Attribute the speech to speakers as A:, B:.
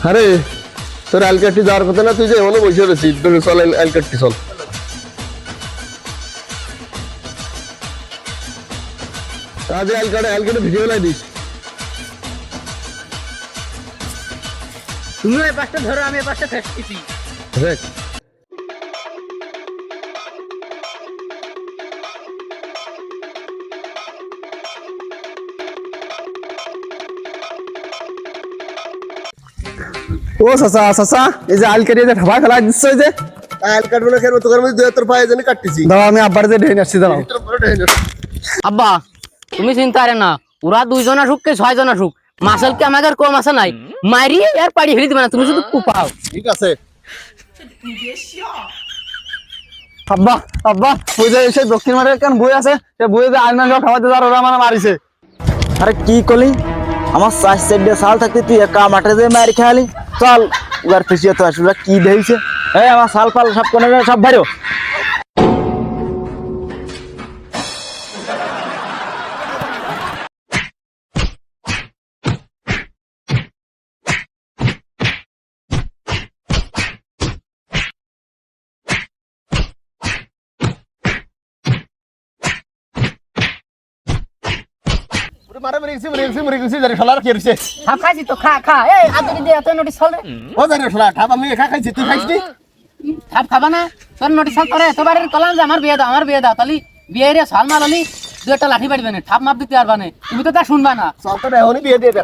A: আরে তোর আলকাটি যাওয়ার কথা না, তুই যে এমনও বসে রয়েছিস, চল আলকাটি চল। আজ আলকাটে ভিডিও লাই দিস।
B: তুমি এই পাশটা ধরো, আমি এই পাশটা ফেসতেছি।
A: দেখ ও চাচা চাচা, এই যে আলকাটি যে ঢাবা খেলা দিচ্ছ, যে আলকাট বলে খেলবো, তোর মধ্যে তোর পায়ে জানি কাটতেছি। দাও আমি আব্বার যে ঢেই আসছি, দাঁড়াও।
B: আব্বা তুমি চিন্তা করে না, ওরা 2 জন আসুক কে 6 জন আসুক, মাসল কি আমাদের কম আছে নাই, মারি আর পাড়ি ফেলি দিবা না, তুমি শুধু কুপাও।
A: ঠিক আছে আব্বা। আব্বা ওই যে সেই দক্ষিণ মাঠে কেন বই আছে, সে বইয়ে যে আয়না সব খাওয়াতে যাওয়ার ওরা মানে মারিছে।
C: আরে কি করলি, আমার 4 সাল থাকতে তুই একা মাঠে যে মারি খেয়ালি, চল উগার ফেসিয়ে তো আসলে কি দেখছে। এই আমার সাল পাল সব কোনে সব ভাইরো।
A: মারে মরে গেছি জানি শালার কি হইছে।
B: খাপ খাইছি তো, খা খা, এই আদুরি দে এত নোটিস চল রে।
A: ও জানি শালা ঠাপ আমি একা খাইছি, তুই খাইছিস নি?
B: খাপ খাবা না, তোর নোটিস চল করে তো বাড়ির কলাম যে আমার বিয়ে দাও তালি বিয়ে রে সাল মারলি 2টা লাঠি বাড়িবে না, ঠাপ মাপ দিতে পারবা না, তুমি তো তা শুনবা না।
A: চল তো এখনই বিয়ে দিয়ে দে।